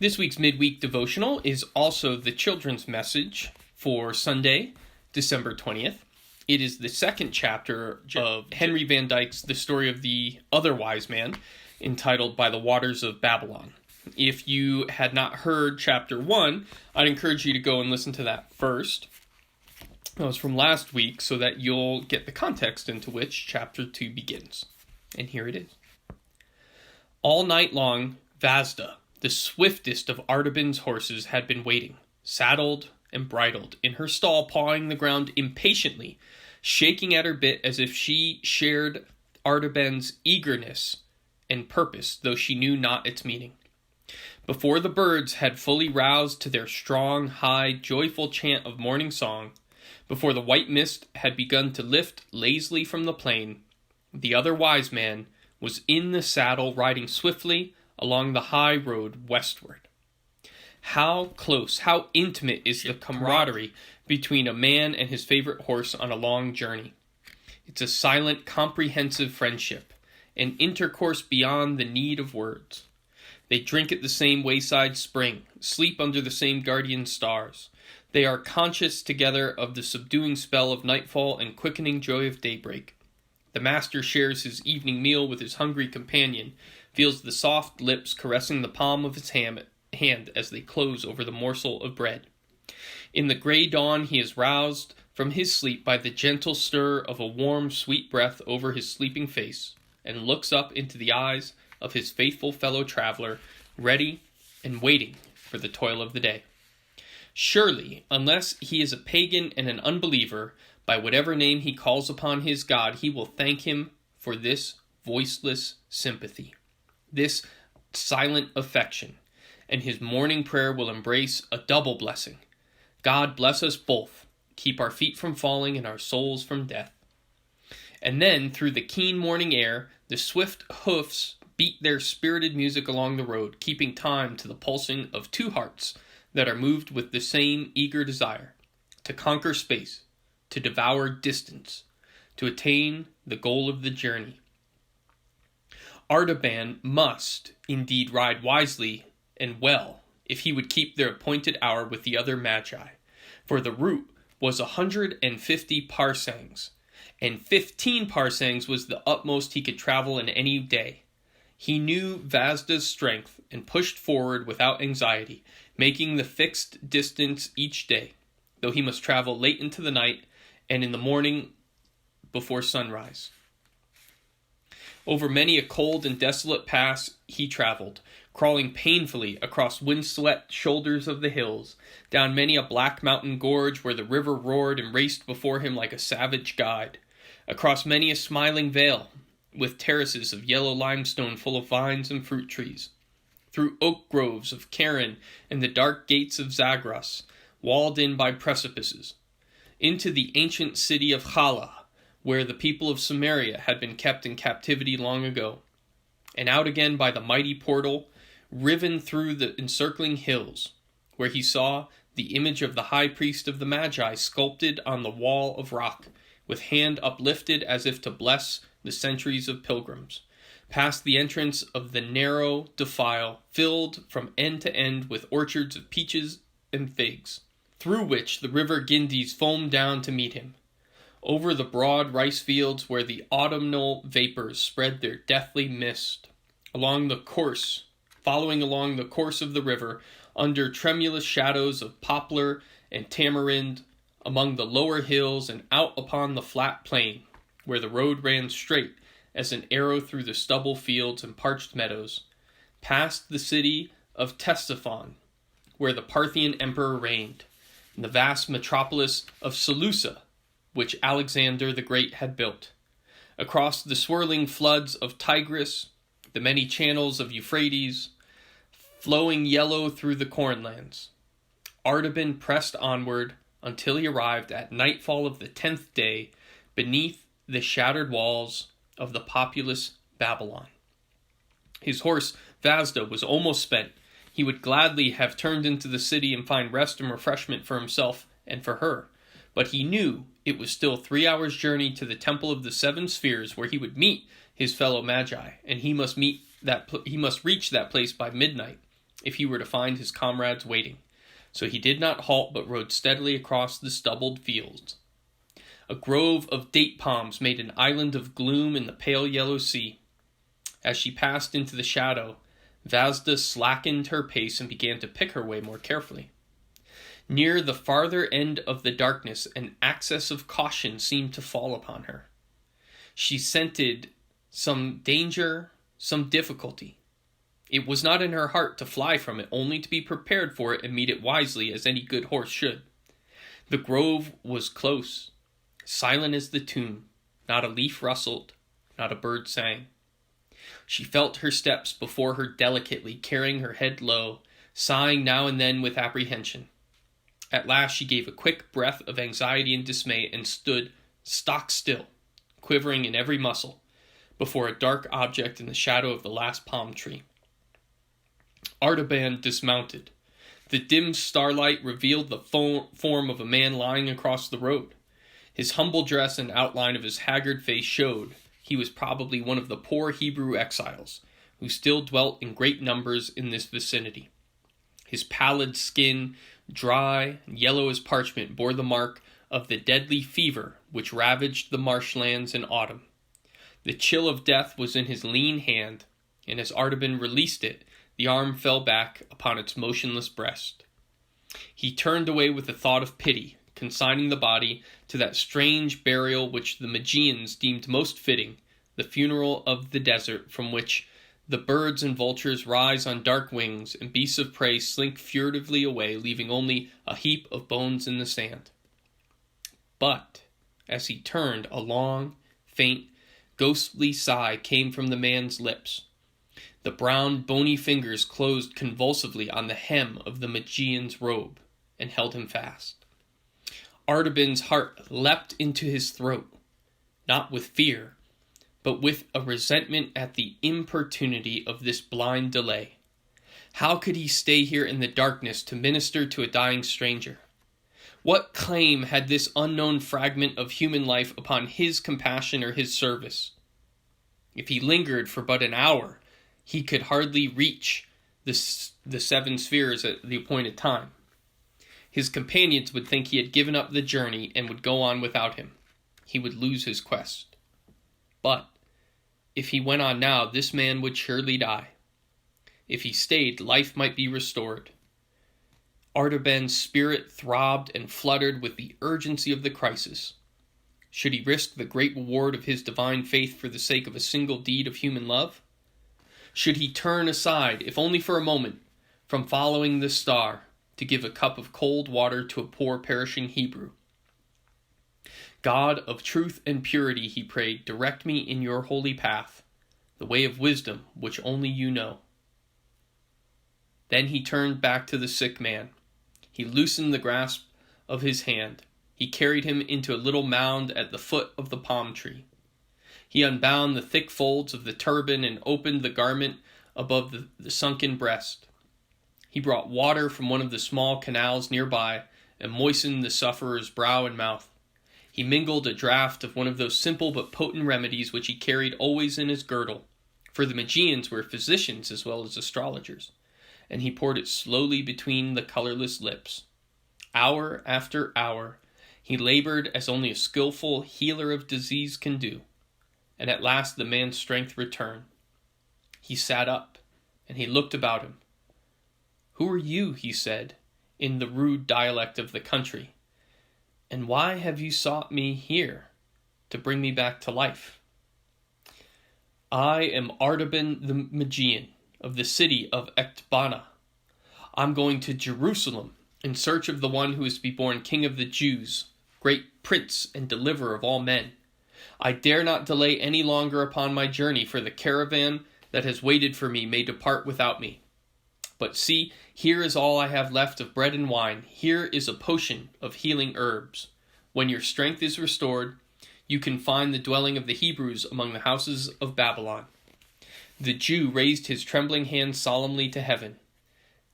This week's midweek devotional is also the children's message for Sunday, December 20th. It is the second chapter of Henry Van Dyke's The Story of the Other Wiseman, entitled By the Waters of Babylon. If you had not heard chapter 1, I'd encourage you to go and listen to that first. That was from last week, so that you'll get the context into which chapter 2 begins. And here it is. All night long, Vasda, the swiftest of Artaban's horses, had been waiting, saddled and bridled, in her stall, pawing the ground impatiently, shaking at her bit as if she shared Artaban's eagerness and purpose, though she knew not its meaning. Before the birds had fully roused to their strong, high, joyful chant of morning song, before the white mist had begun to lift lazily from the plain, the other wise man was in the saddle, riding swiftly along the high road westward. How close, how intimate is the camaraderie between a man and his favorite horse on a long journey. It's a silent, comprehensive friendship, an intercourse beyond the need of words. They drink at the same wayside spring, sleep under the same guardian stars. They are conscious together of the subduing spell of nightfall and quickening joy of daybreak. The master shares his evening meal with his hungry companion, feels the soft lips caressing the palm of his hand as they close over the morsel of bread. In the gray dawn he is roused from his sleep by the gentle stir of a warm, sweet breath over his sleeping face, and looks up into the eyes of his faithful fellow traveler, ready and waiting for the toil of the day. Surely, unless he is a pagan and an unbeliever, by whatever name he calls upon his God, he will thank him for this voiceless sympathy, this silent affection, and his morning prayer will embrace a double blessing. God bless us both, keep our feet from falling and our souls from death. And then, through the keen morning air, the swift hoofs beat their spirited music along the road, keeping time to the pulsing of two hearts that are moved with the same eager desire, to conquer space, to devour distance, to attain the goal of the journey. Artaban must indeed ride wisely and well if he would keep their appointed hour with the other magi, for the route was 150 parsangs, and 15 parsangs was the utmost he could travel in any day. He knew Vasda's strength and pushed forward without anxiety, making the fixed distance each day, though he must travel late into the night and in the morning before sunrise. Over many a cold and desolate pass he traveled, crawling painfully across wind-swept shoulders of the hills, down many a black mountain gorge where the river roared and raced before him like a savage guide, across many a smiling vale, with terraces of yellow limestone full of vines and fruit trees, through oak groves of Karen and the dark gates of Zagros, walled in by precipices, into the ancient city of Chala, where the people of Samaria had been kept in captivity long ago, and out again by the mighty portal, riven through the encircling hills, where he saw the image of the high priest of the Magi sculpted on the wall of rock, with hand uplifted as if to bless the centuries of pilgrims, past the entrance of the narrow defile, filled from end to end with orchards of peaches and figs, through which the river Ganges foamed down to meet him, over the broad rice fields where the autumnal vapors spread their deathly mist, following along the course of the river, under tremulous shadows of poplar and tamarind, among the lower hills and out upon the flat plain, where the road ran straight as an arrow through the stubble fields and parched meadows, past the city of Ctesiphon, where the Parthian emperor reigned, and the vast metropolis of Seleucia, which Alexander the Great had built, across the swirling floods of Tigris, the many channels of Euphrates, flowing yellow through the cornlands. Artaban pressed onward until he arrived at nightfall of the 10th day beneath the shattered walls of the populous Babylon. His horse Vasda was almost spent. He would gladly have turned into the city and find rest and refreshment for himself and for her, but he knew it was still 3 hours' journey to the Temple of the Seven Spheres, where he would meet his fellow magi, and he must reach that place by midnight, if he were to find his comrades waiting. So he did not halt, but rode steadily across the stubbled fields. A grove of date palms made an island of gloom in the pale yellow sea. As she passed into the shadow, Vasda slackened her pace and began to pick her way more carefully. Near the farther end of the darkness, an access of caution seemed to fall upon her. She scented some danger, some difficulty. It was not in her heart to fly from it, only to be prepared for it and meet it wisely, as any good horse should. The grove was close, silent as the tomb. Not a leaf rustled, not a bird sang. She felt her steps before her delicately, carrying her head low, sighing now and then with apprehension. At last she gave a quick breath of anxiety and dismay and stood stock still, quivering in every muscle, before a dark object in the shadow of the last palm tree. Artaban dismounted. The dim starlight revealed the form of a man lying across the road. His humble dress and outline of his haggard face showed he was probably one of the poor Hebrew exiles, who still dwelt in great numbers in this vicinity. His pallid skin, dry and yellow as parchment, bore the mark of the deadly fever which ravaged the marshlands in autumn. The chill of death was in his lean hand, and as Artaban released it, the arm fell back upon its motionless breast. He turned away with a thought of pity, consigning the body to that strange burial which the Magians deemed most fitting, the funeral of the desert, from which the birds and vultures rise on dark wings, and beasts of prey slink furtively away, leaving only a heap of bones in the sand. But, as he turned, a long, faint, ghostly sigh came from the man's lips. The brown, bony fingers closed convulsively on the hem of the Magian's robe, and held him fast. Artaban's heart leapt into his throat, not with fear, but with a resentment at the importunity of this blind delay. How could he stay here in the darkness to minister to a dying stranger? What claim had this unknown fragment of human life upon his compassion or his service? If he lingered for but an hour, he could hardly reach the seven spheres at the appointed time. His companions would think he had given up the journey and would go on without him. He would lose his quest. But if he went on now, this man would surely die. If he stayed, life might be restored. Artaban's spirit throbbed and fluttered with the urgency of the crisis. Should he risk the great reward of his divine faith for the sake of a single deed of human love? Should he turn aside, if only for a moment, from following the star to give a cup of cold water to a poor perishing Hebrew? God of truth and purity, he prayed, direct me in your holy path, the way of wisdom which only you know. Then he turned back to the sick man. He loosened the grasp of his hand. He carried him into a little mound at the foot of the palm tree. He unbound the thick folds of the turban and opened the garment above the sunken breast. He brought water from one of the small canals nearby and moistened the sufferer's brow and mouth. He mingled a draught of one of those simple but potent remedies which he carried always in his girdle, for the Magians were physicians as well as astrologers, and he poured it slowly between the colorless lips. Hour after hour, he labored as only a skillful healer of disease can do, and at last the man's strength returned. He sat up, and he looked about him. "Who are you?" he said, in the rude dialect of the country. "And why have you sought me here, to bring me back to life?" "I am Artaban the Magian, of the city of Ecbatana. I'm going to Jerusalem, in search of the one who is to be born King of the Jews, great Prince and Deliverer of all men. I dare not delay any longer upon my journey, for the caravan that has waited for me may depart without me. But see, here is all I have left of bread and wine. Here is a potion of healing herbs. When your strength is restored, you can find the dwelling of the Hebrews among the houses of Babylon." The Jew raised his trembling hands solemnly to heaven.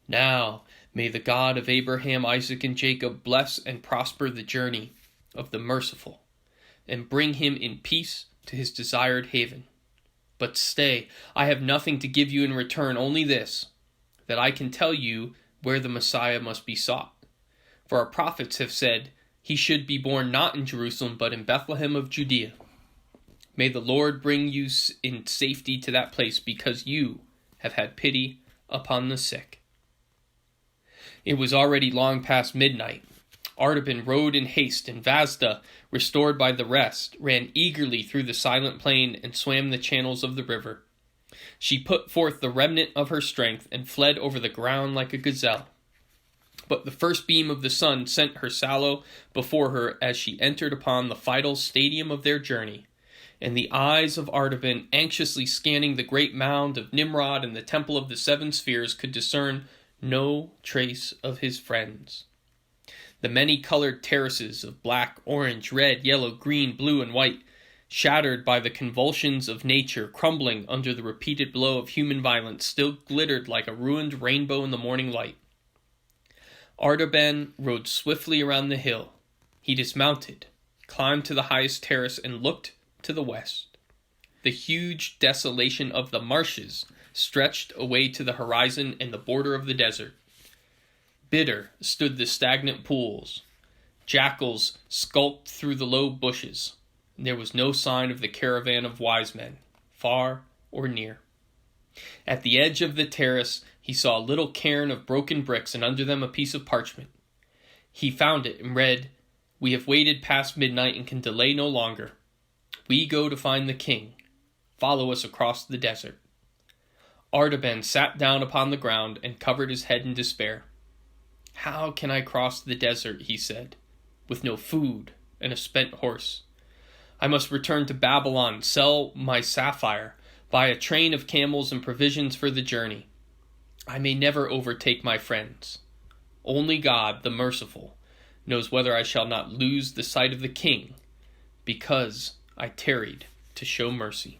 "Now may the God of Abraham, Isaac, and Jacob bless and prosper the journey of the merciful, and bring him in peace to his desired haven. But stay, I have nothing to give you in return, only this. that I can tell you where the Messiah must be sought. For our prophets have said, he should be born not in Jerusalem, but in Bethlehem of Judea. May the Lord bring you in safety to that place, because you have had pity upon the sick." It was already long past midnight. Artaban rode in haste, and Vasda, restored by the rest, ran eagerly through the silent plain and swam the channels of the river. She put forth the remnant of her strength and fled over the ground like a gazelle. But the first beam of the sun sent her sallow before her as she entered upon the final stadium of their journey, and the eyes of Artaban, anxiously scanning the great mound of Nimrod and the temple of the seven spheres, could discern no trace of his friends. The many-colored terraces of black, orange, red, yellow, green, blue, and white, shattered by the convulsions of nature, crumbling under the repeated blow of human violence, still glittered like a ruined rainbow in the morning light. Artaban rode swiftly around the hill. He dismounted, climbed to the highest terrace, and looked to the west. The huge desolation of the marshes stretched away to the horizon and the border of the desert. Bitter stood the stagnant pools. Jackals skulked through the low bushes. There was no sign of the caravan of Wiseman, far or near. At the edge of the terrace, he saw a little cairn of broken bricks, and under them a piece of parchment. He found it and read, "We have waited past midnight and can delay no longer. We go to find the king. Follow us across the desert." Artaban sat down upon the ground and covered his head in despair. "How can I cross the desert," he said, "with no food and a spent horse? I must return to Babylon, sell my sapphire, buy a train of camels and provisions for the journey. I may never overtake my friends. Only God, the merciful, knows whether I shall not lose the sight of the king, because I tarried to show mercy."